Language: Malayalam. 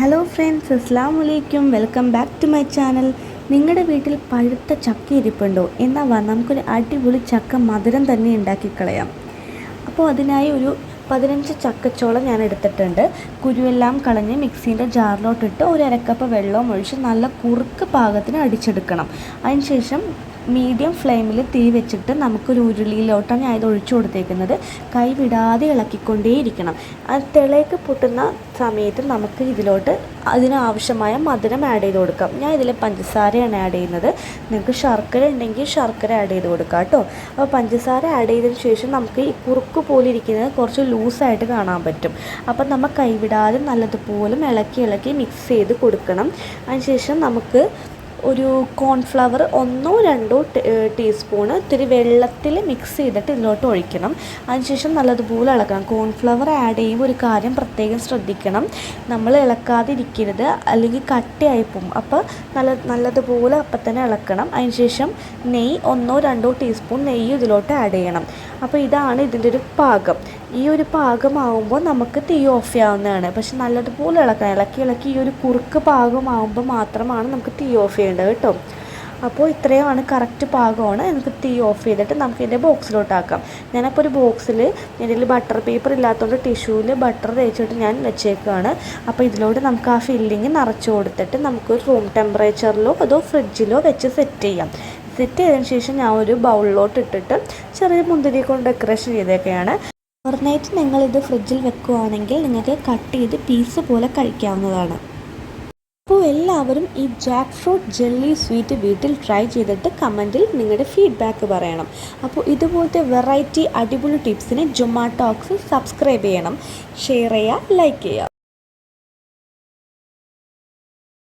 ഹലോ ഫ്രണ്ട്സ്, അസ്സലാമു അലൈക്കും. Welcome back to my channel. നിങ്ങളുടെ വീട്ടിൽ പഴുത്ത ചക്ക ഇരിപ്പുണ്ടോ? എന്നാൽ വാ, നമുക്കൊരു അടിപൊളി ചക്ക മധുരം തന്നെ ഉണ്ടാക്കിക്കളയാം. അപ്പോൾ അതിനായി ഒരു 15 ചക്കച്ചോളം ഞാൻ എടുത്തിട്ടുണ്ട്. കുരുവെല്ലാം കളഞ്ഞ് മിക്സീൻ്റെ ജാറിലോട്ടിട്ട് ഒരു അരക്കപ്പ് വെള്ളവും ഒഴിച്ച് നല്ല കുറുക്ക് പാകത്തിന് അടിച്ചെടുക്കണം. അതിനുശേഷം മീഡിയം ഫ്ലെയിമിൽ തീ വെച്ചിട്ട് നമുക്കൊരു ഉരുളിയിലോട്ടാണ് ഞാൻ ഇത് ഒഴിച്ചു കൊടുത്തേക്കുന്നത്. കൈ വിടാതെ ഇളക്കിക്കൊണ്ടേയിരിക്കണം. അത് തിളയ്ക്ക് പൊട്ടുന്ന സമയത്ത് നമുക്ക് ഇതിലോട്ട് അതിനാവശ്യമായ മധുരം ആഡ് ചെയ്ത് കൊടുക്കാം. ഞാൻ ഇതിൽ പഞ്ചസാരയാണ് ആഡ് ചെയ്യുന്നത്. നിങ്ങൾക്ക് ശർക്കര ഉണ്ടെങ്കിൽ ശർക്കര ആഡ് ചെയ്ത് കൊടുക്കാം കേട്ടോ. അപ്പോൾ പഞ്ചസാര ആഡ് ചെയ്തതിന് ശേഷം നമുക്ക് ഈ കുറുക്ക് പോലെ ഇരിക്കുന്നത് കുറച്ച് ലൂസായിട്ട് കാണാൻ പറ്റും. അപ്പം നമ്മൾ കൈവിടാതെ നല്ലതുപോലെ ഇളക്കി മിക്സ് ചെയ്ത് കൊടുക്കണം. അതിനുശേഷം നമുക്ക് ഒരു കോൺഫ്ലവർ 1-2 ടീസ്പൂണ് ഇത്തിരി വെള്ളത്തിൽ മിക്സ് ചെയ്തിട്ട് ഇതിലോട്ട് ഒഴിക്കണം. അതിനുശേഷം നല്ലതുപോലെ ഇളക്കണം. കോൺഫ്ലവർ ആഡ് ചെയ്യുമ്പോൾ ഒരു കാര്യം പ്രത്യേകം ശ്രദ്ധിക്കണം, നമ്മൾ ഇളക്കാതിരിക്കരുത്, അല്ലെങ്കിൽ കട്ടിയായി പോകും. അപ്പോൾ നല്ലതുപോലെ അപ്പം തന്നെ ഇളക്കണം. അതിനുശേഷം നെയ്യ് 1-2 ടീസ്പൂൺ നെയ്യ് ഇതിലോട്ട് ആഡ് ചെയ്യണം. അപ്പോൾ ഇതാണ് ഇതിൻ്റെ ഒരു പാകം. ഈ ഒരു പാകമാവുമ്പോൾ നമുക്ക് തീ ഓഫ് ചെയ്യാവുന്നതാണ്. പക്ഷെ നല്ലതുപോലെ ഇളക്കി ഈ ഒരു കുറുക്ക് പാകമാവുമ്പോൾ മാത്രമാണ് നമുക്ക് തീ ഓഫ് ചെയ്യേണ്ടത് കേട്ടോ. അപ്പോൾ ഇത്രയുമാണ് കറക്റ്റ് പാകമാണ്. നമുക്ക് തീ ഓഫ് ചെയ്തിട്ട് നമുക്ക് ഇതിൻ്റെ ബോക്സിലോട്ടാക്കാം. ഞാനപ്പോൾ ഒരു ബോക്സിൽ ഇതിൽ ബട്ടർ പേപ്പർ ഇല്ലാത്തതുകൊണ്ട് ടിഷ്യൂവിൽ ബട്ടർ തേച്ചിട്ട് ഞാൻ വെച്ചേക്കുകയാണ്. അപ്പോൾ ഇതിലോട്ട് നമുക്ക് ആ ഫില്ലിങ് നിറച്ച് കൊടുത്തിട്ട് നമുക്ക് റൂം ടെമ്പറേച്ചറിലോ അതോ ഫ്രിഡ്ജിലോ വെച്ച് സെറ്റ് ചെയ്യാം. സെറ്റ് ചെയ്തതിന് ശേഷം ഞാൻ ഒരു ബൗളിലോട്ട് ഇട്ടിട്ട് ചെറിയ മുന്തിരി കൊണ്ട് ഡെക്കറേഷൻ ചെയ്തൊക്കെയാണ്. ഓവർനൈറ്റ് നിങ്ങളിത് ഫ്രിഡ്ജിൽ വെക്കുകയാണെങ്കിൽ നിങ്ങൾക്ക് കട്ട് ചെയ്ത് പീസ് പോലെ കഴിക്കാവുന്നതാണ്. അപ്പോൾ എല്ലാവരും ഈ ജാക്ക് ഫ്രൂട്ട് ജെല്ലി സ്വീറ്റ് വീട്ടിൽ ട്രൈ ചെയ്തിട്ട് കമൻറ്റിൽ നിങ്ങളുടെ ഫീഡ്ബാക്ക് പറയണം. അപ്പോൾ ഇതുപോലത്തെ വെറൈറ്റി അടിപൊളി ടിപ്സിന് ജുമാ ടോക്സ് സബ്സ്ക്രൈബ് ചെയ്യണം, ഷെയർ ചെയ്യുക, ലൈക്ക് ചെയ്യുക.